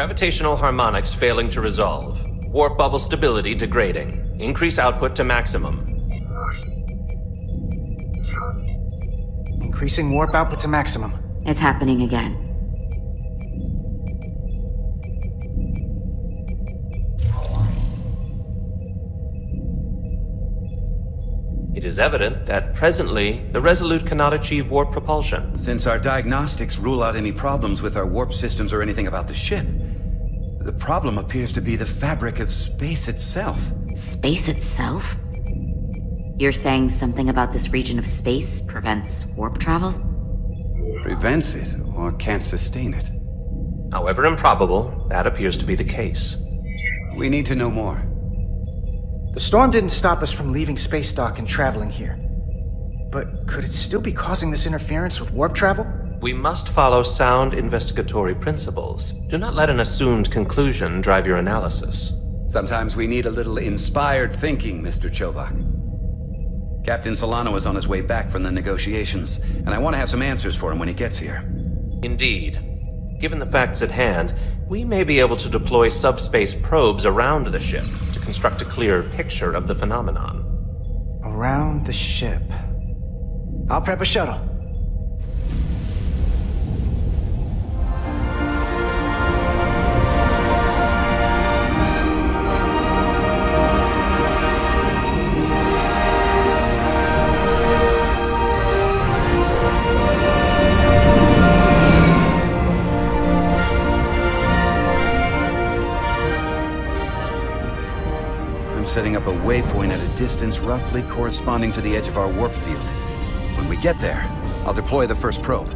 Gravitational harmonics failing to resolve. Warp bubble stability degrading. Increase output to maximum. Increasing warp output to maximum. It's happening again. It is evident that presently, the Resolute cannot achieve warp propulsion. Since our diagnostics rule out any problems with our warp systems or anything about the ship, the problem appears to be the fabric of space itself. Space itself? You're saying something about this region of space prevents warp travel? Prevents it, or can't sustain it. However improbable, that appears to be the case. We need to know more. The storm didn't stop us from leaving space dock and traveling here. But could it still be causing this interference with warp travel? We must follow sound investigatory principles. Do not let an assumed conclusion drive your analysis. Sometimes we need a little inspired thinking, Mr. Chovak. Captain Solano is on his way back from the negotiations, and I want to have some answers for him when he gets here. Indeed. Given the facts at hand, we may be able to deploy subspace probes around the ship to construct a clearer picture of the phenomenon. Around the ship. I'll prep a shuttle. Setting up a waypoint at a distance roughly corresponding to the edge of our warp field. When we get there, I'll deploy the first probe.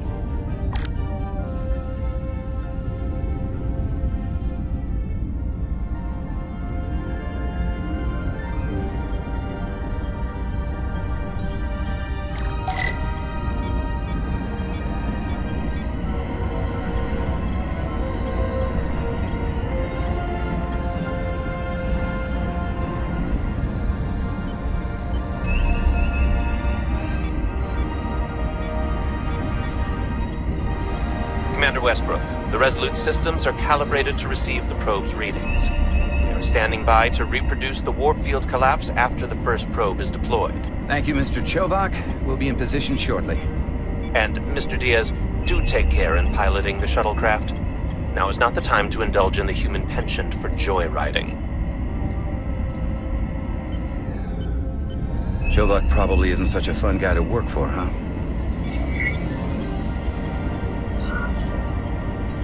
Commander Westbrook, the Resolute systems are calibrated to receive the probe's readings. We are standing by to reproduce the warp field collapse after the first probe is deployed. Thank you, Mr. Chovak. We'll be in position shortly. And, Mr. Diaz, do take care in piloting the shuttlecraft. Now is not the time to indulge in the human penchant for joyriding. Chovak probably isn't such a fun guy to work for, huh?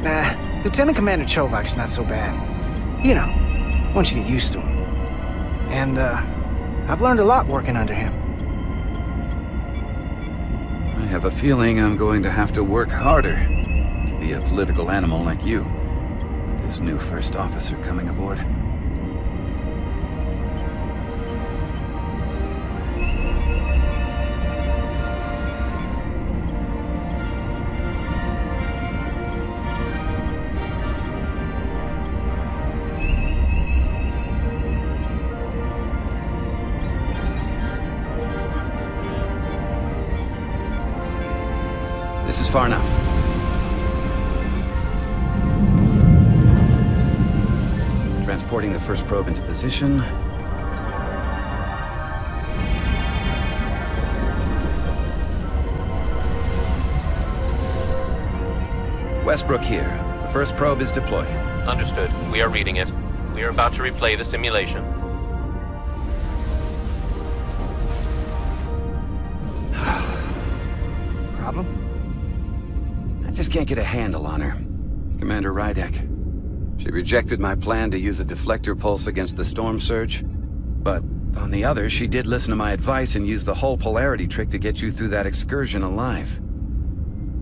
Nah, Lieutenant Commander Chovak's not so bad. You know, once you get used to him. And, I've learned a lot working under him. I have a feeling I'm going to have to work harder to be a political animal like you. With this new first officer coming aboard. This is far enough. Transporting the first probe into position. Westbrook here. The first probe is deployed. Understood. We are reading it. We are about to replay the simulation. Problem? I just can't get a handle on her. Commander Rydek. She rejected my plan to use a deflector pulse against the storm surge. But on the other, she did listen to my advice and use the whole polarity trick to get you through that excursion alive.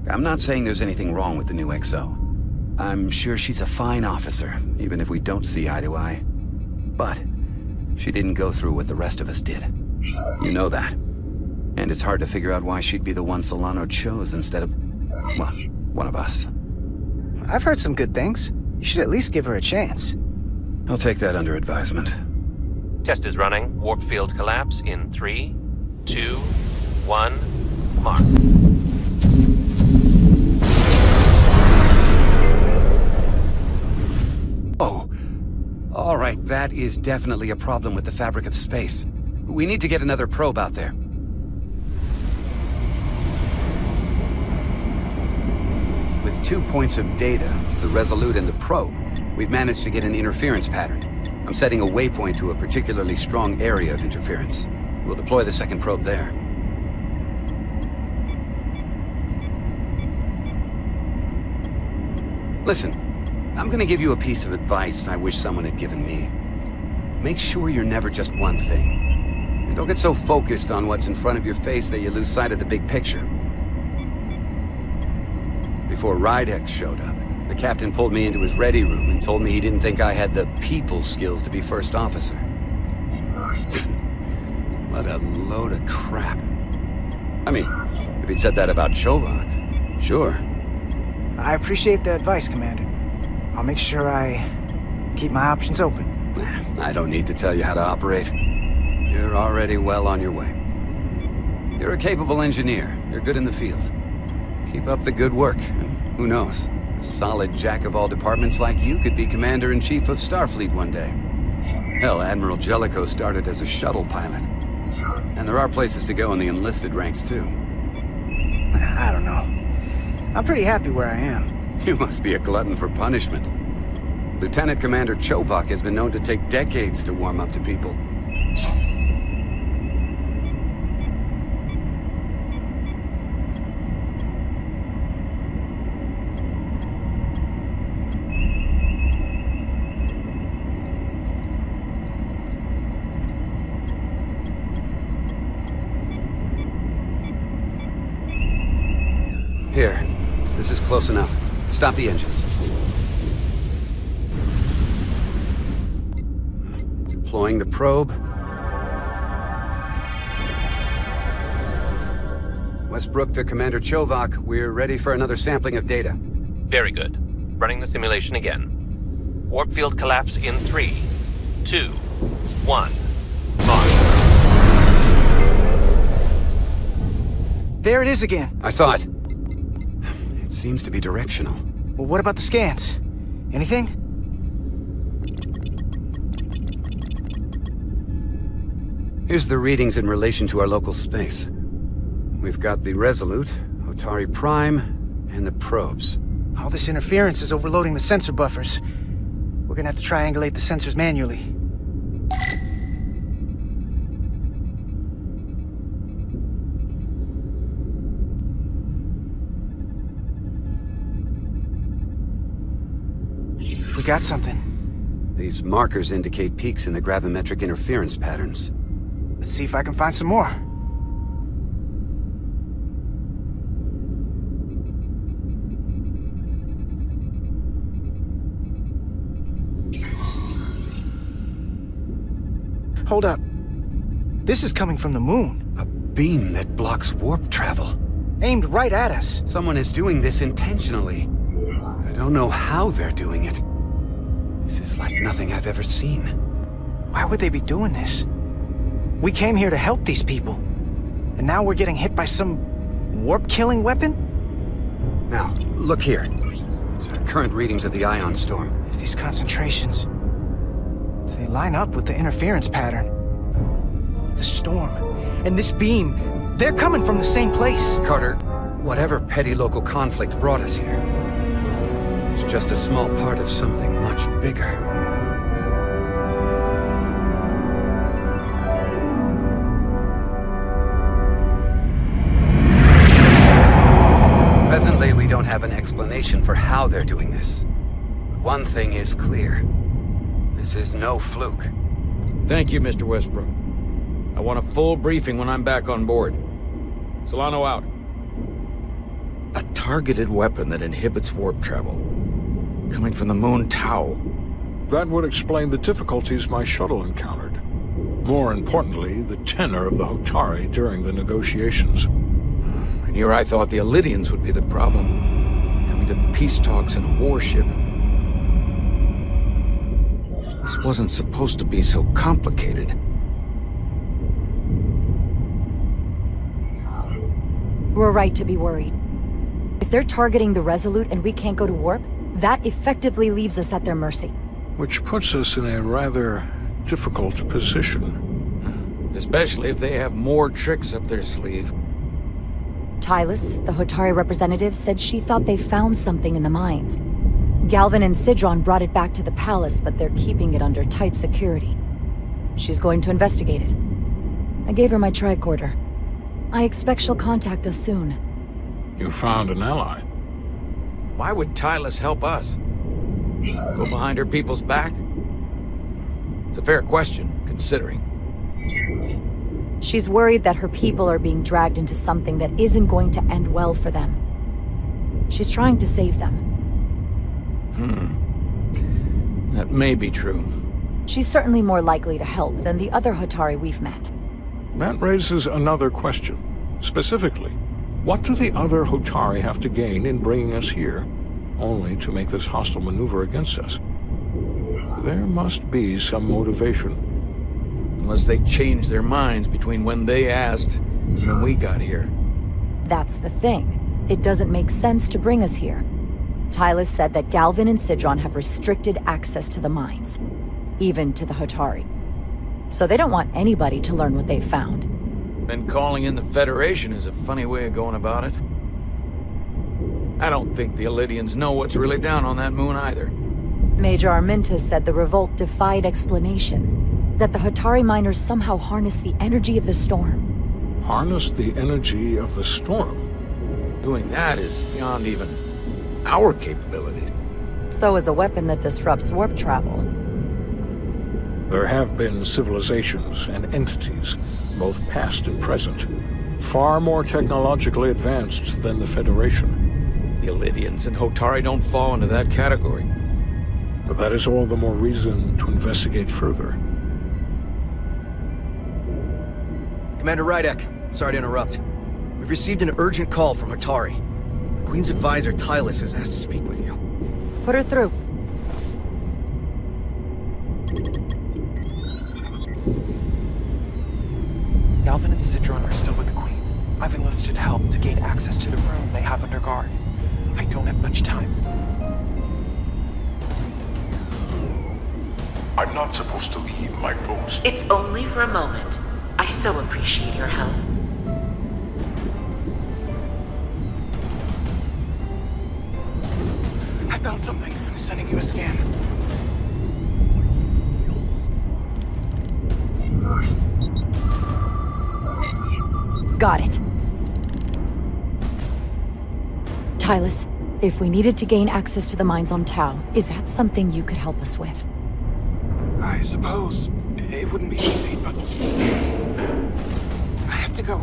I'm not saying there's anything wrong with the new XO. I'm sure she's a fine officer, even if we don't see eye to eye. But she didn't go through what the rest of us did. You know that. And it's hard to figure out why she'd be the one Solano chose instead of, well, one of us. I've heard some good things. You should at least give her a chance. I'll take that under advisement. Test is running. Warp field collapse in 3, 2, 1, mark. right, that is definitely a problem with the fabric of space. We need to get another probe out there. With 2 points of data, the Resolute and the probe, we've managed to get an interference pattern. I'm setting a waypoint to a particularly strong area of interference. We'll deploy the second probe there. Listen, I'm gonna give you a piece of advice I wish someone had given me. Make sure you're never just one thing. And don't get so focused on what's in front of your face that you lose sight of the big picture. Before Rydek showed up, the captain pulled me into his ready room and told me he didn't think I had the people skills to be first officer. What a load of crap. I mean, if he'd said that about Chovak, sure. I appreciate the advice, Commander. I'll make sure I keep my options open. I don't need to tell you how to operate. You're already well on your way. You're a capable engineer. You're good in the field. Keep up the good work, and who knows? A solid jack of all departments like you could be Commander-in-Chief of Starfleet one day. Hell, Admiral Jellicoe started as a shuttle pilot. And there are places to go in the enlisted ranks, too. I don't know. I'm pretty happy where I am. You must be a glutton for punishment. Lieutenant Commander Chovak has been known to take decades to warm up to people. Here. This is close enough. Stop the engines. Deploying the probe. Westbrook to Commander Chovak. We're ready for another sampling of data. Very good. Running the simulation again. Warp field collapse in 3, 2, 1. Launch. There it is again. I saw it. It seems to be directional. Well, what about the scans? Anything? Here's the readings in relation to our local space. We've got the Resolute, Otari Prime, and the probes. All this interference is overloading the sensor buffers. We're gonna have to triangulate the sensors manually. We got something. These markers indicate peaks in the gravimetric interference patterns. Let's see if I can find some more. Hold up. This is coming from the moon. A beam that blocks warp travel. Aimed right at us. Someone is doing this intentionally. I don't know how they're doing it. This is like nothing I've ever seen. Why would they be doing this? We came here to help these people. And now we're getting hit by some warp-killing weapon? Now, look here. It's our current readings of the ion storm. These concentrations... they line up with the interference pattern. The storm. And this beam. They're coming from the same place. Carter, whatever petty local conflict brought us here, it's just a small part of something much bigger. Presently, we don't have an explanation for how they're doing this. But one thing is clear. This is no fluke. Thank you, Mr. Westbrook. I want a full briefing when I'm back on board. Solano out. A targeted weapon that inhibits warp travel. Coming from the moon Tau. That would explain the difficulties my shuttle encountered. More importantly, the tenor of the Hotari during the negotiations. And here I thought the Elydians would be the problem. Coming to peace talks in a warship. This wasn't supposed to be so complicated. We're right to be worried. If they're targeting the Resolute and we can't go to warp, that effectively leaves us at their mercy. which puts us in a rather difficult position. Especially if they have more tricks up their sleeve. Tylus, the Hotari representative, said she thought they found something in the mines. Galvin and Sidron brought it back to the palace, but they're keeping it under tight security. She's going to investigate it. I gave her my tricorder. I expect she'll contact us soon. You found an ally. Why would Tylus help us? Go behind her people's back? It's a fair question, considering. She's worried that her people are being dragged into something that isn't going to end well for them. She's trying to save them. That may be true. She's certainly more likely to help than the other Hotari we've met. That raises another question. Specifically, what do the other Hotari have to gain in bringing us here, only to make this hostile maneuver against us? There must be some motivation. Unless they changed their minds between when they asked and when we got here. That's the thing. It doesn't make sense to bring us here. Tylus said that Galvin and Sidron have restricted access to the mines, even to the Hotari. So they don't want anybody to learn what they've found. Then calling in the Federation is a funny way of going about it. I don't think the Elydians know what's really down on that moon either. Major Armintas said the revolt defied explanation. That the Hotari miners somehow harness the energy of the storm. Harness the energy of the storm? Doing that is beyond even our capabilities. So is a weapon that disrupts warp travel. There have been civilizations and entities, both past and present, far more technologically advanced than the Federation. The Elydians and Hotari don't fall into that category. But that is all the more reason to investigate further. Commander Rydek, sorry to interrupt. We've received an urgent call from Hotari. The Queen's advisor, Tylus, has asked to speak with you. Put her through. Galvin and Sidron are still with the Queen. I've enlisted help to gain access to the room they have under guard. I don't have much time. I'm not supposed to leave my post. It's only for a moment. I so appreciate your help. I found something. I'm sending you a scan. Got it. Tylus, if we needed to gain access to the mines on Tau, is that something you could help us with? I suppose it wouldn't be easy, but I have to go.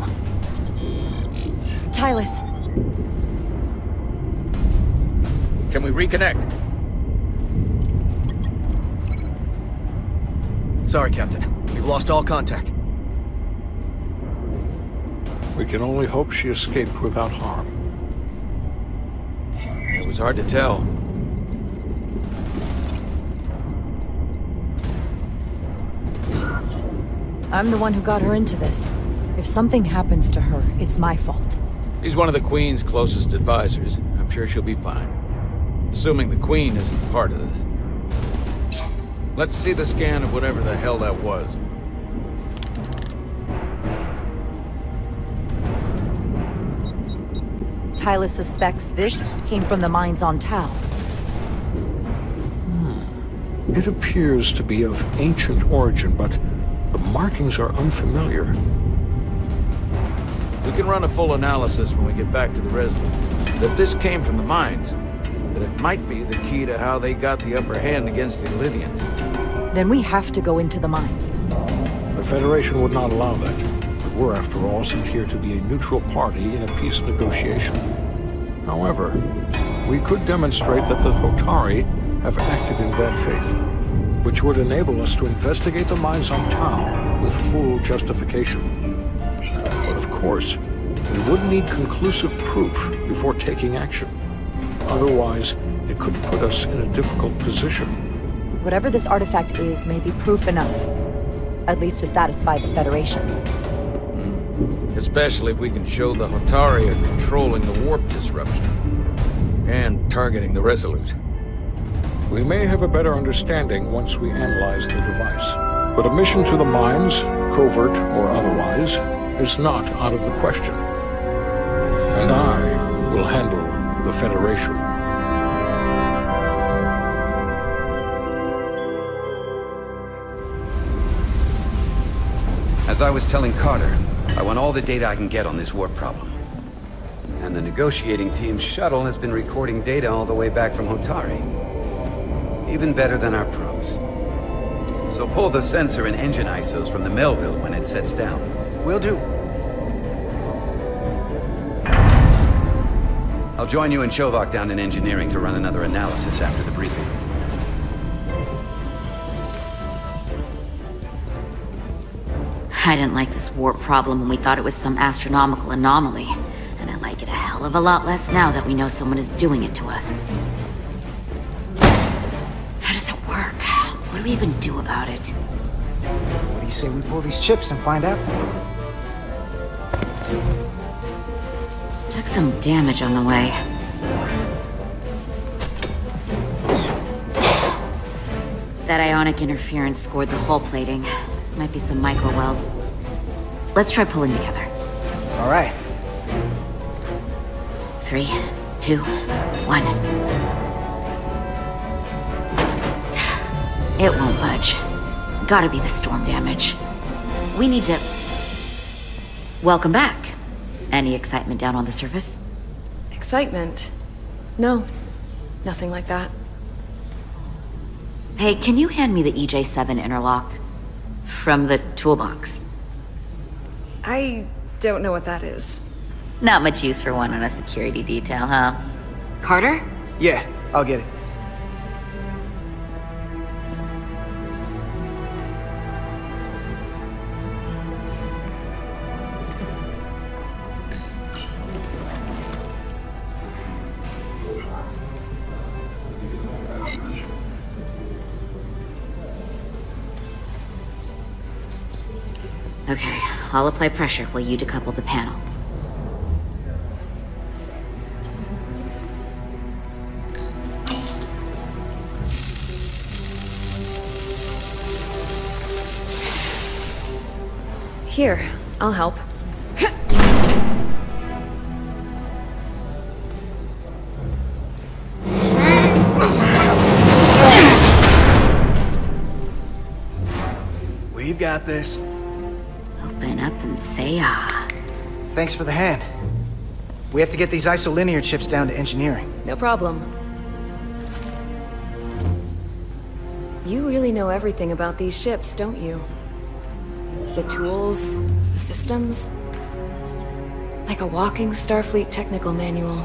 Tylus. Can we reconnect? Sorry, Captain. We've lost all contact. We can only hope she escaped without harm. It was hard to tell. I'm the one who got her into this. If something happens to her, it's my fault. She's one of the Queen's closest advisors. I'm sure she'll be fine. Assuming the Queen isn't part of this. Let's see the scan of whatever the hell that was. Tylus suspects this came from the mines on Tau. It appears to be of ancient origin, but the markings are unfamiliar. We can run a full analysis when we get back to the Resurgence. If this came from the mines, then it might be the key to how they got the upper hand against the Elydians. Then we have to go into the mines. The Federation would not allow that. But we're, after all, sent here to be a neutral party in a peace negotiation. However, we could demonstrate that the Hotari have acted in bad faith, which would enable us to investigate the mines on Tau with full justification. But of course, we would need conclusive proof before taking action. Otherwise, it could put us in a difficult position. Whatever this artifact is may be proof enough. At least to satisfy the Federation. Especially if we can show the Hotari are controlling the warp disruption. And targeting the Resolute. We may have a better understanding once we analyze the device. But a mission to the mines, covert or otherwise, is not out of the question. And I will handle the Federation. As I was telling Carter, I want all the data I can get on this warp problem. And the negotiating team's shuttle has been recording data all the way back from Hotari. Even better than our probes. So pull the sensor and engine ISOs from the Melville when it sets down. Will do. I'll join you and Chovak down in engineering to run another analysis after the briefing. I didn't like this warp problem when we thought it was some astronomical anomaly. And I like it a hell of a lot less now that we know someone is doing it to us. How does it work? What do we even do about it? What do you say we pull these chips and find out? Took some damage on the way. That ionic interference scored the hull plating. Might be some micro welds. Let's try pulling together. All right. 3, 2, 1. It won't budge. Gotta be the storm damage. We need to... Welcome back. Any excitement down on the surface? Excitement? No. Nothing like that. Hey, can you hand me the EJ7 interlock? From the toolbox. I don't know what that is. Not much use for one on a security detail, huh? Carter? Yeah, I'll get it. Okay, I'll apply pressure while you decouple the panel. Here, I'll help. We've got this. Open up and say ah. Thanks for the hand. We have to get these isolinear chips down to engineering. No problem. You really know everything about these ships, don't you? The tools, the systems. Like a walking Starfleet technical manual.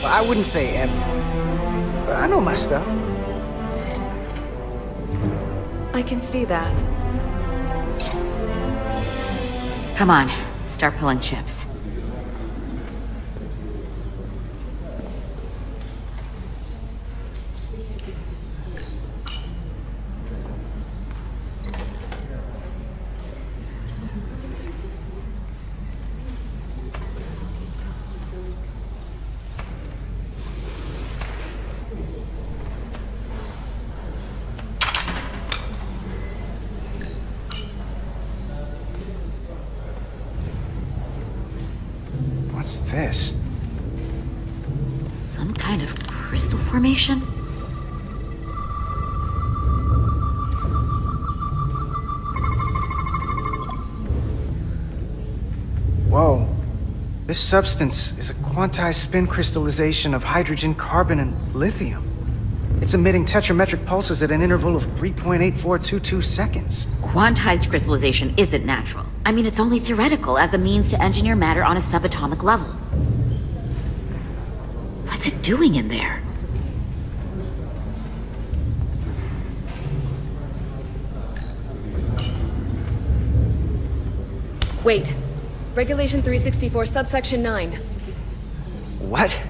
Well, I wouldn't say ever, but I know my stuff. I can see that. Come on, start pulling chips. What's this? Some kind of crystal formation? Whoa. This substance is a quantized spin crystallization of hydrogen, carbon, and lithium. It's emitting tetrametric pulses at an interval of 3.8422 seconds. Quantized crystallization isn't natural. I mean, it's only theoretical as a means to engineer matter on a subatomic level. What's it doing in there? Wait. Regulation 364, subsection 9. What?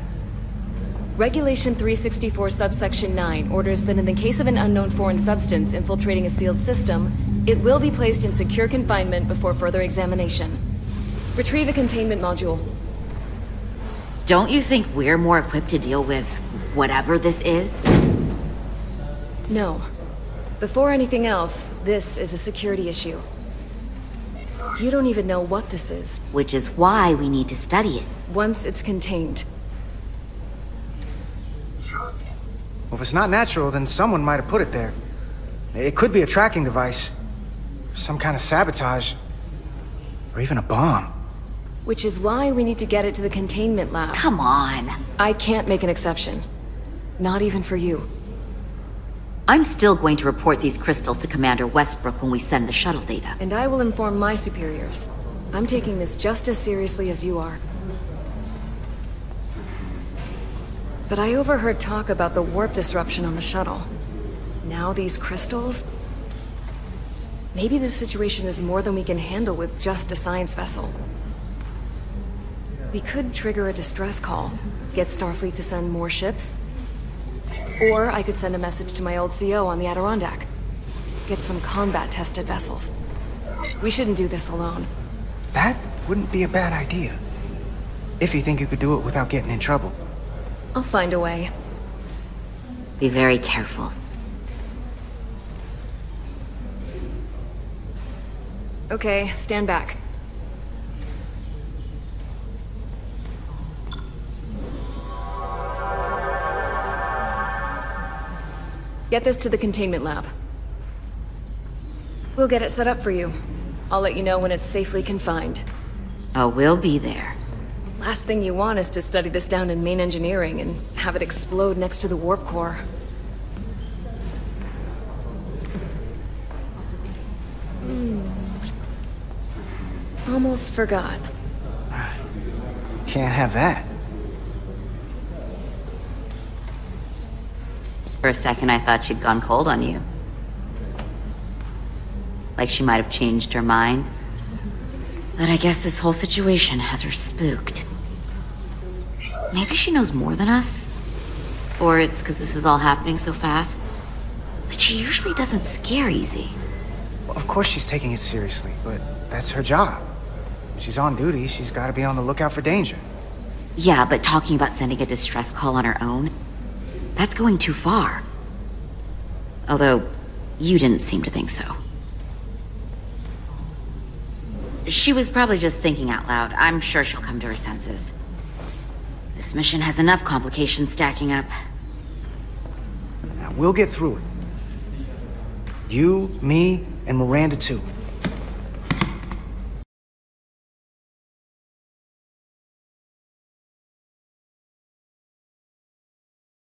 Regulation 364, subsection 9 orders that in the case of an unknown foreign substance infiltrating a sealed system, it will be placed in secure confinement before further examination. Retrieve a containment module. Don't you think we're more equipped to deal with whatever this is? No. Before anything else, this is a security issue. You don't even know what this is. Which is why we need to study it. Once it's contained. Well, if it's not natural, then someone might have put it there. It could be a tracking device. Some kind of sabotage. Or even a bomb. Which is why we need to get it to the containment lab. Come on. I can't make an exception. Not even for you. I'm still going to report these crystals to Commander Westbrook when we send the shuttle data. And I will inform my superiors. I'm taking this just as seriously as you are. But I overheard talk about the warp disruption on the shuttle. Now these crystals? Maybe this situation is more than we can handle with just a science vessel. We could trigger a distress call, get Starfleet to send more ships. Or I could send a message to my old CO on the Adirondack. Get some combat-tested vessels. We shouldn't do this alone. That wouldn't be a bad idea. If you think you could do it without getting in trouble. I'll find a way. Be very careful. Okay, stand back. Get this to the containment lab. We'll get it set up for you. I'll let you know when it's safely confined. Oh, we'll be there. Last thing you want is to study this down in main engineering and have it explode next to the warp core. Almost forgot. Can't have that. For a second, I thought she'd gone cold on you. Like she might have changed her mind. But I guess this whole situation has her spooked. Maybe she knows more than us? Or it's because this is all happening so fast. But she usually doesn't scare easy. Well, of course she's taking it seriously, but that's her job. She's on duty, she's gotta be on the lookout for danger. Yeah, but talking about sending a distress call on her own, that's going too far. Although, you didn't seem to think so. She was probably just thinking out loud. I'm sure she'll come to her senses. This mission has enough complications stacking up. Now, we'll get through it. You, me, and Miranda too.